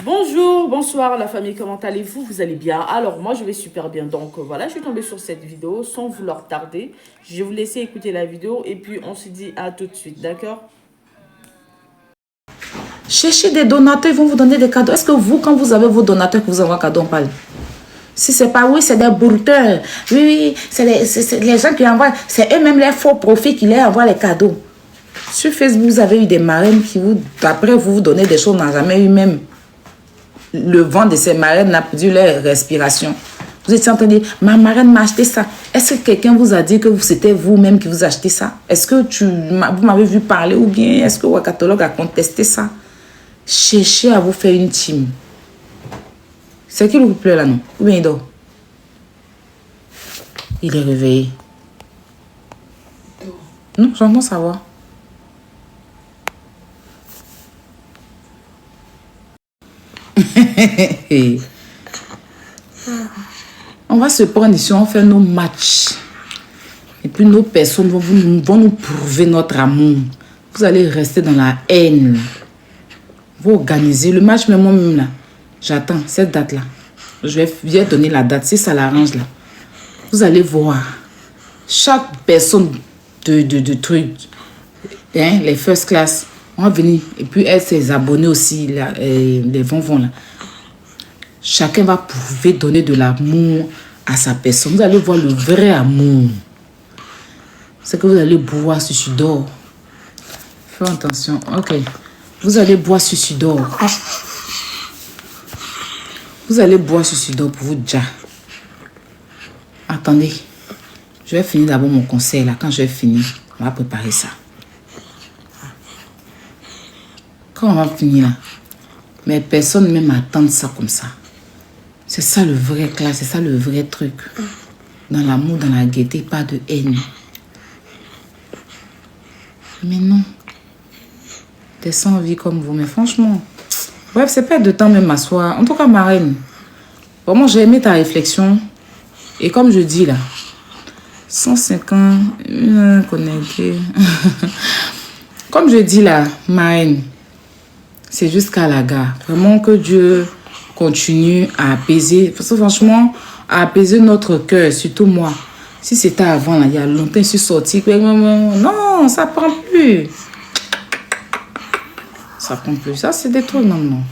Bonjour, bonsoir la famille, comment allez-vous? Vous allez bien? Alors moi je vais super bien, donc voilà, je suis tombée sur cette vidéo sans vouloir tarder. Je vais vous laisser écouter la vidéo et puis on se dit à tout de suite, d'accord? Cherchez des donateurs, ils vont vous donner des cadeaux. Est-ce que vous, quand vous avez vos donateurs que vous envoient un cadeau, on parle? Si c'est pas oui, c'est des brouteurs. Oui, c'est les gens qui envoient, c'est eux-mêmes les faux profits qui leur envoient les cadeaux. Sur Facebook, vous avez eu des marraines qui vous, d'après vous donnez des choses, on n'a jamais eu même. Le vent de ces marraines n'a perdu leur respiration. Vous étiez en train de dire, ma marraine m'a acheté ça. Est-ce que quelqu'un vous a dit que c'était vous-même qui vous achetez ça? Est-ce que vous m'avez vu parler ou bien est-ce que Wakatolog a contesté ça? Cherchez à vous faire une team. C'est qui vous pleure là, non? Ou bien il dort? Il est réveillé. Non, j'entends savoir. On va se prendre ici, on va faire nos matchs. Et puis nos personnes vont nous prouver notre amour. Vous allez rester dans la haine. Vous organisez le match, mais moi-même là, j'attends cette date-là. Je vais donner la date, si ça l'arrange là. Vous allez voir. Chaque personne de trucs, hein, les first class, on va venir. Et puis elle, ses abonnés aussi, là, les vont là. Chacun va pouvoir donner de l'amour à sa personne. Vous allez voir le vrai amour. C'est que vous allez boire ce sudor. Faites attention. Ok. Vous allez boire ce sudor. Vous allez boire ce sudor pour vous déjà. Attendez. Je vais finir d'abord mon conseil là. Quand je vais finir, on va préparer ça. Quand on va finir là, mais personne même attend ça comme ça. C'est ça le vrai classe, c'est ça le vrai truc. Dans l'amour, dans la gaieté, pas de haine. Mais non. T'es sans vie comme vous, mais franchement. Bref, c'est pas de temps même m'asseoir. En tout cas, ma reine, vraiment, j'ai aimé ta réflexion. Et comme je dis là, 150 connectés. Comme je dis là, ma reine, c'est jusqu'à la gare. Vraiment que Dieu continue à apaiser. Parce que franchement, à apaiser notre cœur, surtout moi. Si c'était avant, là, il y a longtemps, je suis sortie. Non, ça prend plus. Ça prend plus. Ça, c'est des trucs, non.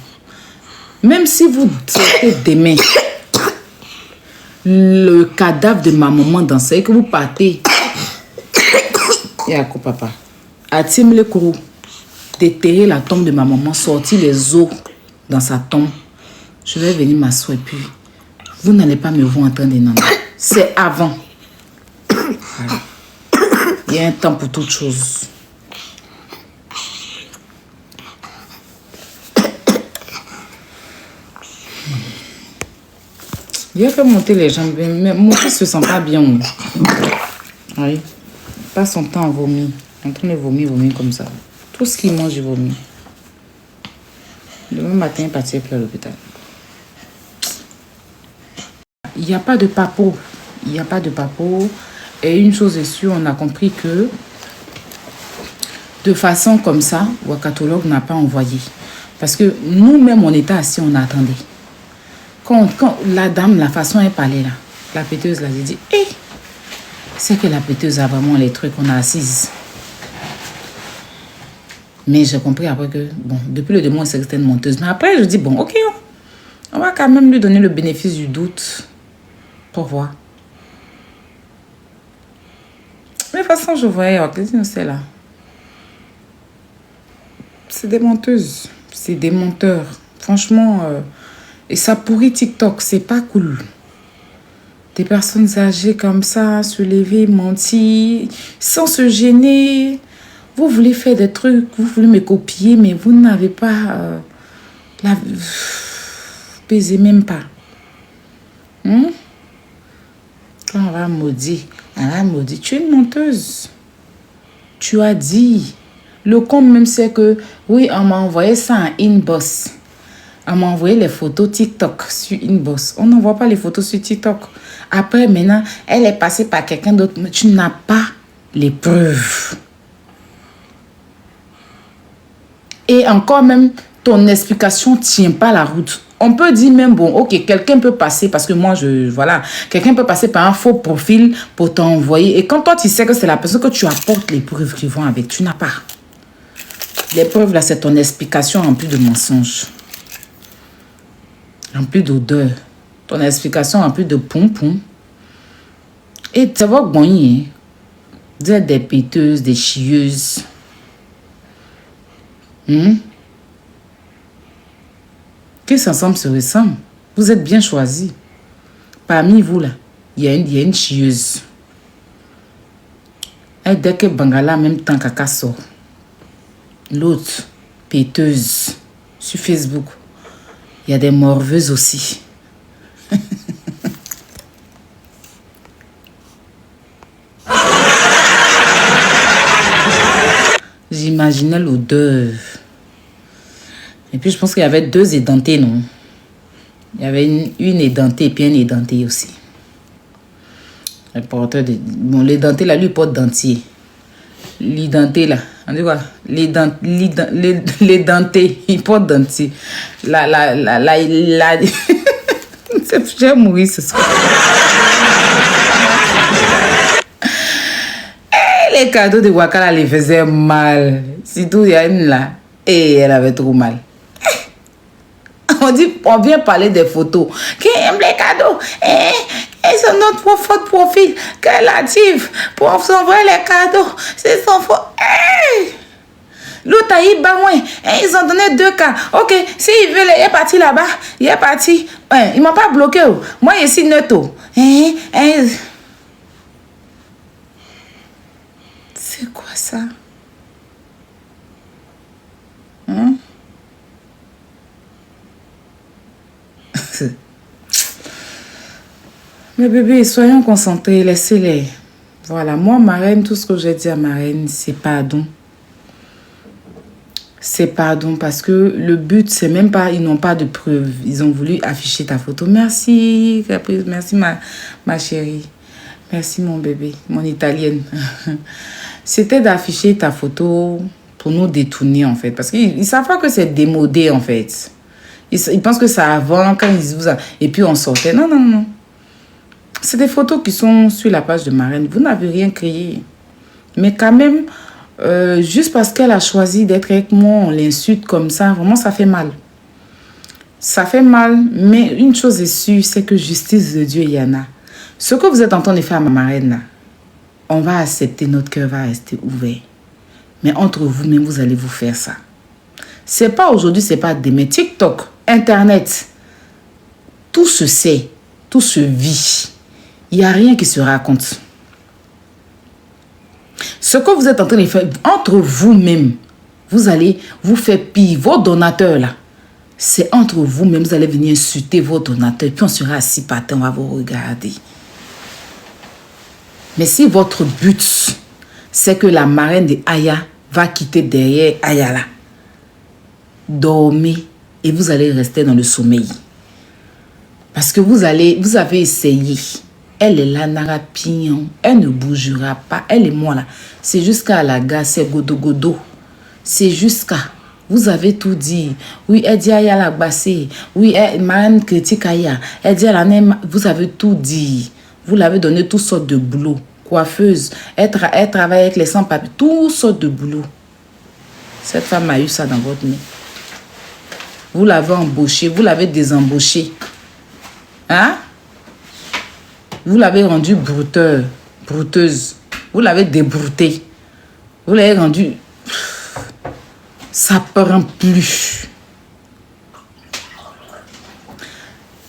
Même si vous sortez demain, le cadavre de ma maman dans ça, et que vous partez, et à quoi, papa? À Tim le Kourou, déterrer la tombe de ma maman, sortir les os dans sa tombe. Je vais venir m'asseoir et puis vous n'allez pas me voir en train de nander. C'est avant. Voilà. Il y a un temps pour toute chose. Il a fait monter les jambes, mais mon fils se sent pas bien. Oui. Pas son temps à vomir. En train de vomir comme ça. Tout ce qu'il mange, il vomit. Demain matin, il est parti à l'hôpital. Il n'y a pas de papo. Il n'y a pas de papo. Et une chose est sûre, on a compris que de façon comme ça, Wakatolog n'a pas envoyé. Parce que nous-mêmes, on était assis, on attendait. Quand la dame, la façon elle parlait là, la péteuse là, j'ai dit, hé, c'est que la péteuse a vraiment les trucs qu'on a assises. Mais j'ai compris après que, bon, depuis le début, c'est que c'était une menteuse. Mais après, je dis, bon, ok, on va quand même lui donner le bénéfice du doute. Pour voir. Mais de toute façon, je voyais, c'est là. C'est des menteuses. C'est des menteurs. Franchement, et ça pourrit TikTok. C'est pas cool. Des personnes âgées comme ça, se lever, mentir, sans se gêner. Vous voulez faire des trucs, vous voulez me copier, mais vous n'avez pas... pesez même pas. Quand on va maudire, tu es une menteuse. Tu as dit. Le compte même c'est que, oui, on m'a envoyé ça en inbox. On m'a envoyé les photos TikTok sur inbox. On n'envoie pas les photos sur TikTok. Après, maintenant, elle est passée par quelqu'un d'autre. Mais tu n'as pas les preuves. Et encore même, ton explication ne tient pas la route. On peut dire même, bon, ok, quelqu'un peut passer, parce que moi, voilà, quelqu'un peut passer par un faux profil pour t'envoyer. Et quand toi, tu sais que c'est la personne que tu apportes les preuves qui vont avec, tu n'as pas. Les preuves, là, c'est ton explication remplie de mensonges. Remplie d'odeur. Ton explication remplie de pompons. Et ça va gagner. Vous êtes des péteuses, des chieuses. Qu'est-ce ensemble se ressemble? Vous êtes bien choisis. Parmi vous, là, il y a une chieuse. Et dès que Bangala, en même temps, caca sort. L'autre, péteuse. Sur Facebook, il y a des morveuses aussi. J'imaginais l'odeur. Et puis, je pense qu'il y avait 2 édentés, non? Il y avait une édentée et puis un édenté aussi. Le porteur de... Bon, l'édenté, là, lui, porte dentier. L'édenté, là, on dit quoi? L'édenté, il porte dentier. J'ai mouru ce soir. Les cadeaux de Wakala les faisaient mal. Surtout, il y a une là. Et elle avait trop mal. On vient parler des photos. Qui aime les cadeaux? Et c'est notre faute profil qu'elle active pour s'envoyer les cadeaux. C'est son faute. L'autre a eu moins. Ils ont donné 2 cas. Ok, s'il veut, il est parti là-bas. Il est parti. Ils ne m'ont pas bloqué. Moi, ici, neutre. C'est quoi ça? Mais bébé, soyons concentrés, laissez-les. Voilà, moi, ma reine, tout ce que j'ai dit à ma reine, c'est pardon. C'est pardon parce que le but, c'est même pas, ils n'ont pas de preuves. Ils ont voulu afficher ta photo. Merci, Caprice, merci ma chérie. Merci mon bébé, mon italienne. C'était d'afficher ta photo pour nous détourner en fait. Parce qu'ils ne savent pas que c'est démodé en fait. Ils pensent que ça avant, quand ils vous... Et puis on sortait. Non, non, non. C'est des photos qui sont sur la page de ma reine. Vous n'avez rien créé. Mais quand même, juste parce qu'elle a choisi d'être avec moi, on l'insulte comme ça. Vraiment, ça fait mal. Ça fait mal. Mais une chose est sûre, c'est que justice de Dieu, il y en a. Ce que vous êtes en train de faire à ma reine, là, on va accepter, notre cœur va rester ouvert. Mais entre vous-même, vous allez vous faire ça. C'est pas aujourd'hui, c'est pas demain. TikTok, Internet, tout se sait, tout se vit. Il n'y a rien qui se raconte. Ce que vous êtes en train de faire, entre vous-même, vous allez vous faire pire. Vos donateurs, là, c'est entre vous-même, vous allez venir insulter vos donateurs. Puis on sera assis par terre, on va vous regarder. Mais si votre but, c'est que la marraine de Aya va quitter derrière Aya là, dormez et vous allez rester dans le sommeil. Parce que vous avez essayé. Elle est là, Nara Pignon. Elle ne bougera pas. Elle et moi là. C'est jusqu'à la gare, c'est godo. C'est jusqu'à. Vous avez tout dit. Oui, elle dit Aya la bassée. Oui, marraine critique Aya. Elle dit vous avez tout dit. Vous l'avez donné toutes sortes de boulot. Coiffeuse. Elle travaille avec les sans-papiers. Toutes sortes de boulot. Cette femme a eu ça dans votre nez. Vous l'avez embauché. Vous l'avez désembauché. Hein? Vous l'avez rendu brouteuse. Vous l'avez débrouté. Vous l'avez rendu... Ça prend plus.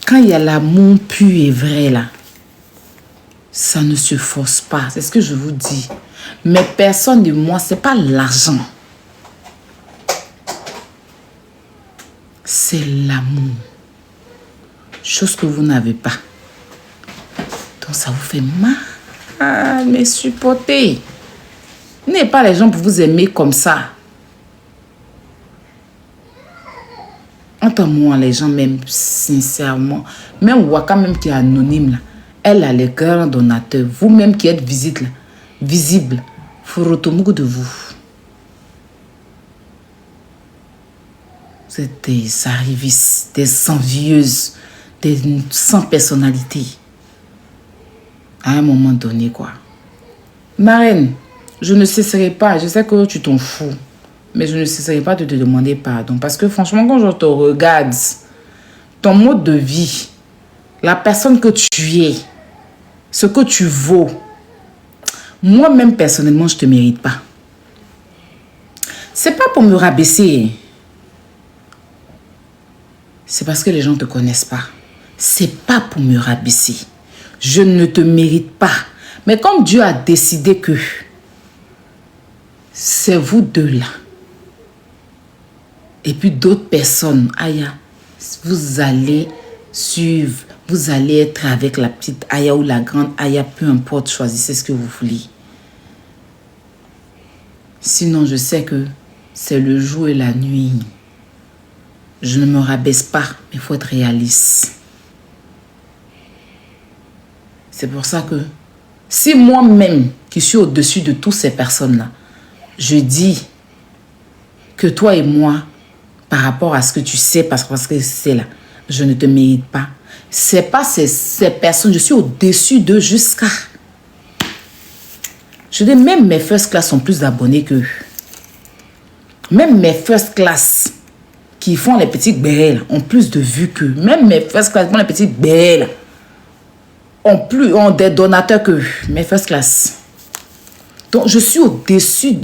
Quand il y a l'amour pur et vrai là, ça ne se force pas. C'est ce que je vous dis. Mais personne de moi, c'est pas l'argent. C'est l'amour. Chose que vous n'avez pas. Donc ça vous fait mal. Ah, mais supportez. N'ayez pas les gens pour vous aimer comme ça. Entends-moi, les gens m'aiment sincèrement. Même Waka, même qui est anonyme, là, elle a les grands donateurs. Vous-même qui êtes visible, faut retourner de vous. Vous êtes des arrivistes, des envieuses, des sans personnalité. À un moment donné, quoi. Ma reine, je ne cesserai pas. Je sais que tu t'en fous. Mais je ne cesserai pas de te demander pardon. Parce que franchement, quand je te regarde, ton mode de vie, la personne que tu es, ce que tu vaux, moi-même, personnellement, je ne te mérite pas. C'est pas pour me rabaisser. C'est parce que les gens ne te connaissent pas. C'est pas pour me rabaisser. Je ne te mérite pas. Mais comme Dieu a décidé que c'est vous deux là, et puis d'autres personnes, Aya, vous allez suivre, vous allez être avec la petite Aya ou la grande Aya, peu importe, choisissez ce que vous voulez. Sinon, je sais que c'est le jour et la nuit. Je ne me rabaisse pas, mais il faut être réaliste. C'est pour ça que si moi-même, qui suis au-dessus de toutes ces personnes-là, je dis que toi et moi, par rapport à ce que tu sais, parce que c'est là, je ne te mérite pas. C'est pas ces personnes, je suis au-dessus d'eux jusqu'à... Je dis, même mes first class ont plus d'abonnés qu'eux. Même mes first class qui font les petites bérets ont plus de vues qu'eux. Même mes first class qui font les petites bérets ont des donateurs qu'eux. Mes first class. Donc, je suis au-dessus.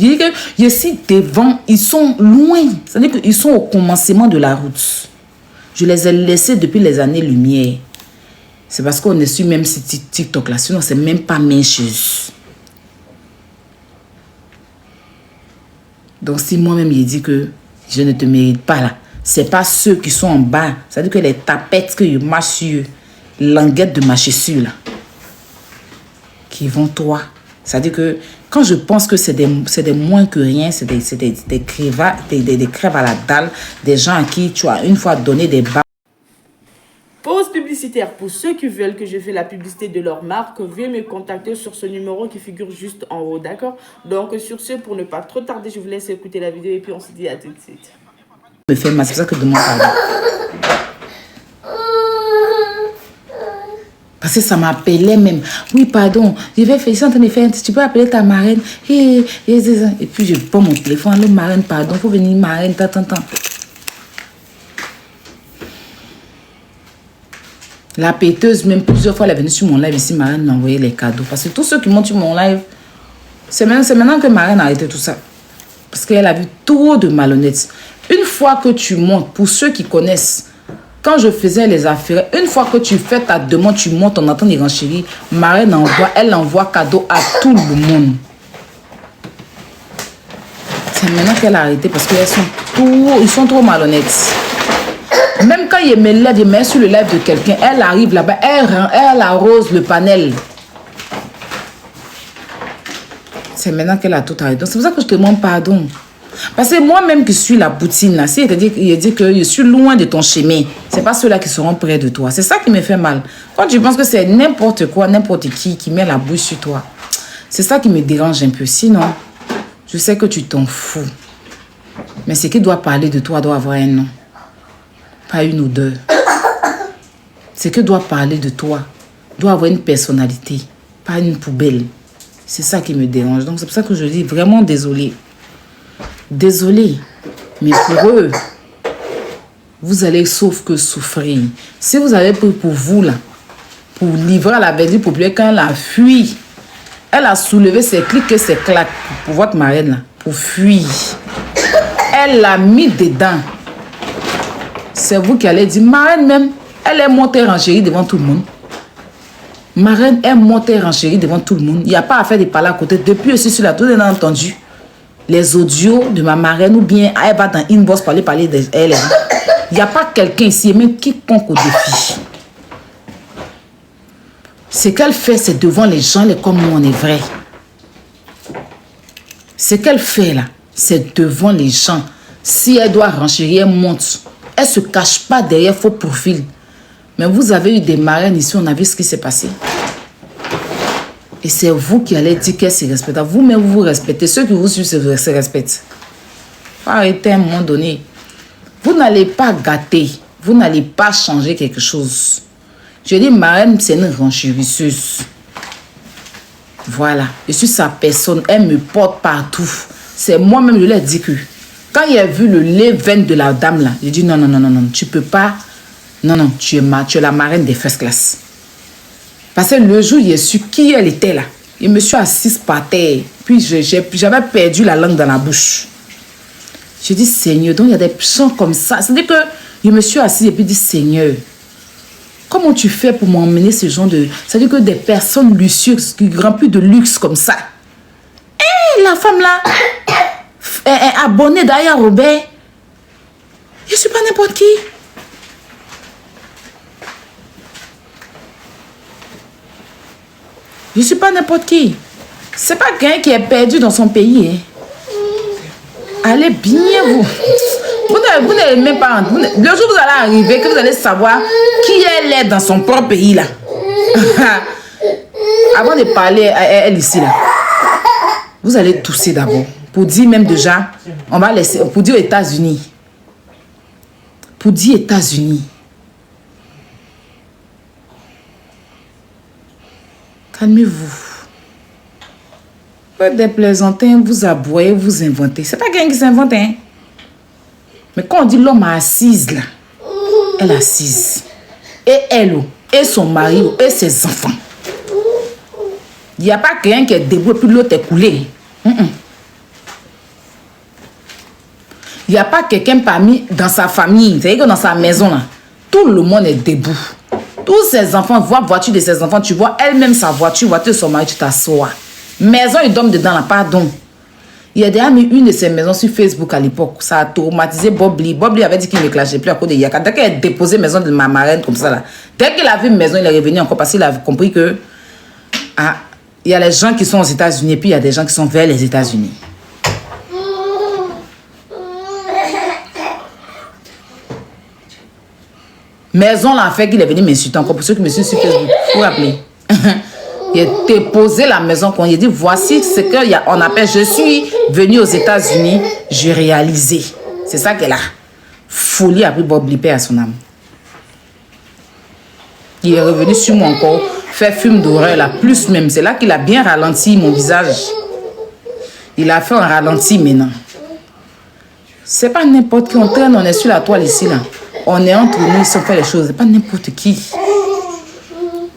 Je suis devant. Ils sont loin. C'est-à-dire qu'ils sont au commencement de la route. Je les ai laissés depuis les années-lumière. C'est parce qu'on est sur même si TikTok là. Sinon, c'est même pas mes choses. Donc, si moi-même, il dit que je ne te mérite pas là, c'est pas ceux qui sont en bas. C'est-à-dire que les tapettes que je marche sur, languettes de marcher sur là, qui vont toi. C'est-à-dire que quand je pense que c'est des moins que rien, c'est des crèves à la dalle, des gens à qui tu as une fois donné des bas. Pause publicitaire. Pour ceux qui veulent que je fasse la publicité de leur marque, veuillez me contacter sur ce numéro qui figure juste en haut, d'accord? Donc, sur ce, pour ne pas trop tarder, je vous laisse écouter la vidéo et puis on se dit à tout de suite. Me fait mal, c'est pour ça que je demande pardon. Parce que ça m'appelait même. Oui, pardon, je vais faire ça en train de faire. Tu peux appeler ta marraine. Et puis je prends mon téléphone. Le marraine, pardon, il faut venir marraine, tant. La péteuse, même plusieurs fois, elle est venue sur mon live ici. Marraine m'a envoyé les cadeaux. Parce que tous ceux qui montent sur mon live, c'est maintenant que Marraine a arrêté tout ça. Parce qu'elle a vu trop de malhonnêtes. Une fois que tu montes, pour ceux qui connaissent, quand je faisais les affaires, une fois que tu fais ta demande, tu montes, on entend les renchéris, Marraine elle envoie cadeau à tout le monde. C'est maintenant qu'elle a arrêté parce qu'ils sont trop malhonnêtes. Même quand il me lève, il met sur le live de quelqu'un, elle arrive là-bas, elle arrose le panel. C'est maintenant qu'elle a tout arrêté. C'est pour ça que je te demande pardon. Parce que moi-même qui suis la poutine, là, si il dit que je suis loin de ton chemin, ce n'est pas ceux-là qui seront près de toi. C'est ça qui me fait mal. Quand tu penses que c'est n'importe quoi, n'importe qui met la bouche sur toi, c'est ça qui me dérange un peu. Sinon, je sais que tu t'en fous. Mais ce qui doit parler de toi doit avoir un nom. Pas une ou deux. Ce qui doit parler de toi doit avoir une personnalité, pas une poubelle. C'est ça qui me dérange. Donc c'est pour ça que je dis vraiment désolé. Désolé. Mais pour eux, vous allez sauf que souffrir. Si vous avez pris pour vous là, pour livrer à la verdure populaire, quand elle a fui, elle a soulevé ses clics et ses claques pour votre marraine là, pour fuir. Elle l'a mis dedans. C'est vous qui allez dire, marraine même, elle est montée renchérie devant tout le monde. Marraine est montée renchérie devant tout le monde. Il n'y a pas à faire des parler à côté. Depuis aussi sur la tour, on a entendu les audios de ma marraine ou bien elle va dans inbox parler d'elle. Il n'y a pas quelqu'un ici, même quiconque au défi. Ce qu'elle fait, c'est devant les gens, comme nous, on est vrai. Ce qu'elle fait là, c'est devant les gens. Si elle doit renchérir, elle monte. Elle ne se cache pas derrière faux profil. Mais vous avez eu des marraines ici, on a vu ce qui s'est passé. Et c'est vous qui allez dire qu'elle se respecte. Vous-même, vous respectez. Ceux qui vous suivent se respectent. Faut arrêter à un moment donné. Vous n'allez pas gâter. Vous n'allez pas changer quelque chose. Je dis, marraine, c'est une renchérisseuse. Voilà. Je suis sa personne. Elle me porte partout. C'est moi-même, je l'ai dit que quand il a vu le lait veine de la dame là, j'ai dit non, non, non, non, non, tu peux pas. Non, non, tu es la marraine des first class. Parce que le jour où j'ai su qui elle était là, je me suis assise par terre. Puis j'avais perdu la langue dans la bouche. J'ai dit, Seigneur, donc il y a des gens comme ça. C'est-à-dire que je me suis assise et puis dit, Seigneur, comment tu fais pour m'emmener ce genre de... C'est-à-dire que des personnes luxueuses, qui remplies de luxe comme ça. Et la femme là, est abonnée derrière Robert. Je ne suis pas n'importe qui. Je ne suis pas n'importe qui. C'est pas quelqu'un qui est perdu dans son pays. Hein. Allez bien, vous. Vous n'allez même pas... le jour où vous allez arriver, que vous allez savoir qui elle est dans son propre pays, là. Avant de parler à elle ici, là, vous allez tousser d'abord. Pour dire même déjà, on va laisser... Pour dire États-Unis. Pour dire États-Unis. Calmez-vous. Faites des plaisantins, vous aboyez, vous inventez. C'est pas quelqu'un qui s'invente, hein. Mais quand on dit l'homme assise là, elle est assise. Et elle, et son mari, et ses enfants. Il n'y a pas quelqu'un qui est debout et puis l'autre est coulé. Il n'y a pas quelqu'un parmi dans sa famille, c'est-à-dire que dans sa maison là, tout le monde est debout. Tous ses enfants, voient la voiture de ses enfants, tu vois elle-même sa voiture de son mari, tu t'assois. Maison, il dorment dedans là, pardon. Il y a déjà mis une de ses maisons sur Facebook à l'époque. Ça a traumatisé Bob Lee. Bob Lee avait dit qu'il ne me clashait plus à cause de Yaka. Dès qu'il a déposé maison de ma marraine comme ça là, dès qu'il a vu une maison, il est revenu encore parce qu'il a compris que il y a les gens qui sont aux États-Unis et puis il y a des gens qui sont vers les États-Unis. Maison l'a fait qu'il est venu m'insulter encore pour ceux qui me suivent sur Facebook. Vous vous rappelez? Il a déposé la maison qu'on a dit voici ce qu'on appelle je suis venu aux États-Unis, j'ai réalisé. C'est ça qu'elle a. Folie a pris Bob Lee à son âme. Il est revenu sur mon corps, faire film d'horreur là, plus même. C'est là qu'il a bien ralenti mon visage. Il a fait un ralenti maintenant. C'est pas n'importe qui. On traîne, on est sur la toile ici là. On est entre nous, ils sont fait les choses. C'est pas n'importe qui.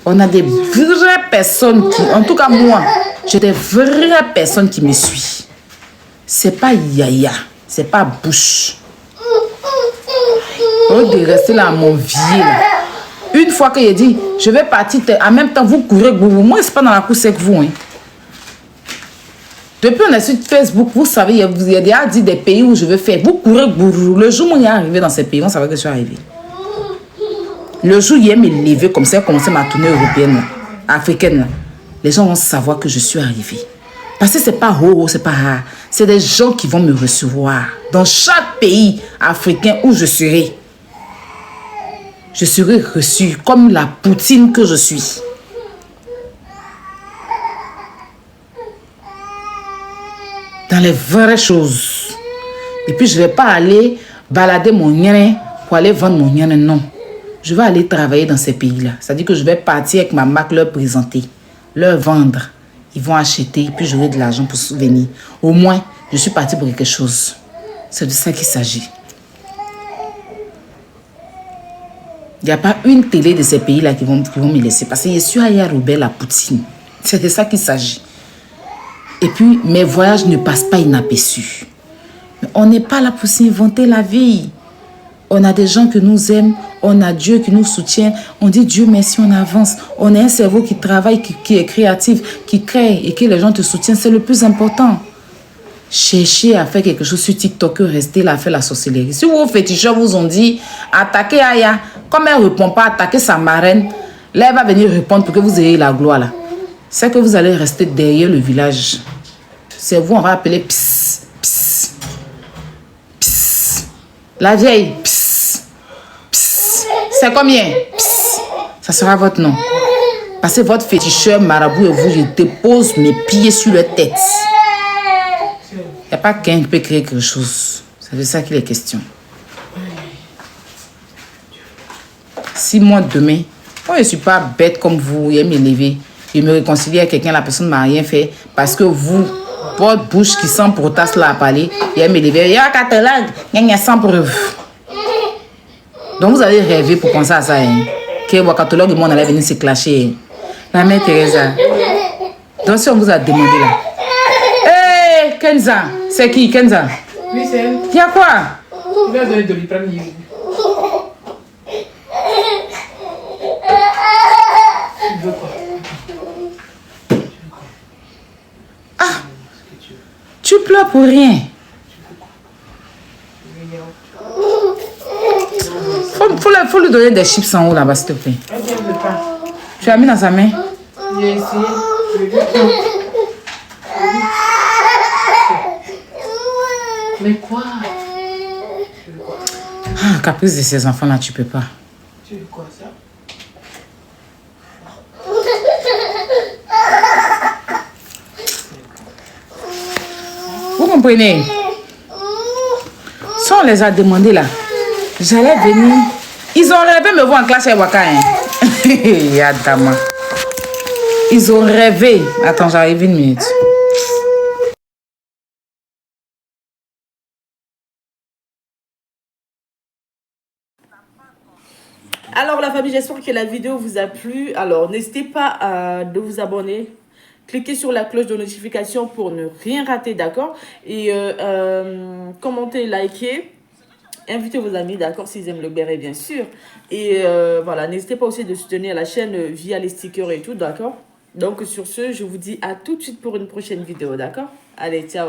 On a des vraies personnes qui... En tout cas, moi, j'ai des vraies personnes qui me suivent. C'est pas Yaya. C'est pas Bush. Au lieu de rester là à m'envier. Une fois que j'ai dit, je vais partir, en même temps, vous courez, moi, c'est pas dans la course avec vous. Hein. Depuis on est sur Facebook, vous savez, il y a déjà dit des pays où je veux faire. Vous courez, le jour où on est arrivé dans ces pays, on savait que je suis arrivé. Le jour où il me lever comme ça, commencer ma tournée européenne, africaine, là, les gens vont savoir que je suis arrivé. Parce que c'est pas haut, c'est pas rare. C'est des gens qui vont me recevoir. Dans chaque pays africain où je serai reçu comme la poutine que je suis. Dans les vraies choses. Et puis je ne vais pas aller balader mon nien pour aller vendre mon nien, non. Je vais aller travailler dans ces pays-là. C'est-à-dire que je vais partir avec ma marque, leur présenter, leur vendre. Ils vont acheter, puis j'aurai de l'argent pour souvenir. Au moins, je suis partie pour quelque chose. C'est de ça qu'il s'agit. Il n'y a pas une télé de ces pays-là qui vont me laisser. Parce que je suis allée à Robert la Poutine. C'est de ça qu'il s'agit. Et puis, mes voyages ne passent pas inaperçus. Mais on n'est pas là pour s'inventer la vie. On a des gens qui nous aiment, on a Dieu qui nous soutient. On dit Dieu merci, on avance. On a un cerveau qui travaille, qui est créatif, qui crée et que les gens te soutiennent. C'est le plus important. Cherchez à faire quelque chose sur TikTok, restez là à faire la sorcellerie. Si vos féticheurs vous ont dit attaquez Aya, comme elle ne répond pas, attaquez sa marraine, là elle va venir répondre pour que vous ayez la gloire là. C'est que vous allez rester derrière le village. C'est vous, on va appeler pss, pss, pss. La vieille, pss, pss. C'est combien? Pss. Ça sera votre nom. Parce que votre féticheur, marabout et vous, je dépose mes pieds sur leur tête. Il n'y a pas quelqu'un qui peut créer quelque chose. C'est de ça qu'il est question. 6 mois demain, moi je ne suis pas bête comme vous, et m'élever. Je me réconcilie avec quelqu'un, la personne ne m'a rien fait. Parce que vous, votre bouche qui sent pour tasse là à parler, et m'élever. Il y a 4 langues, il y a 100 preuves. Donc vous allez rêver pour penser à ça. Hein. Que vos catalogues et moi on allait venir se clasher. La mère Teresa. Donc si on vous a demandé là. Hé, Kenza, c'est qui Kenza? Oui, c'est elle. Il y a quoi? Il va donner de l'iprane. Il veut quoi? Ah, tu pleures pour rien. Faut lui donner des chips en haut là-bas, s'il te plaît. Elle ne veut pas. Tu as mis dans sa main? J'ai essayé. Je veux pas. Mais quoi? Ah, caprice de ces enfants là, tu peux pas. Tu veux quoi ça? Vous comprenez? Si on les a demandés là, j'allais venir. Ils ont rêvé me voir en classe à Waka. Yadama. Ils ont rêvé. Attends, j'arrive une minute. Alors la famille, j'espère que la vidéo vous a plu. Alors n'hésitez pas à de vous abonner. Cliquez sur la cloche de notification pour ne rien rater, d'accord? Et commentez, likez. Invitez vos amis, d'accord, s'ils aiment le béret, bien sûr. Et voilà, n'hésitez pas aussi de soutenir la chaîne via les stickers et tout, d'accord? Donc sur ce, je vous dis à tout de suite pour une prochaine vidéo, d'accord? Allez, ciao!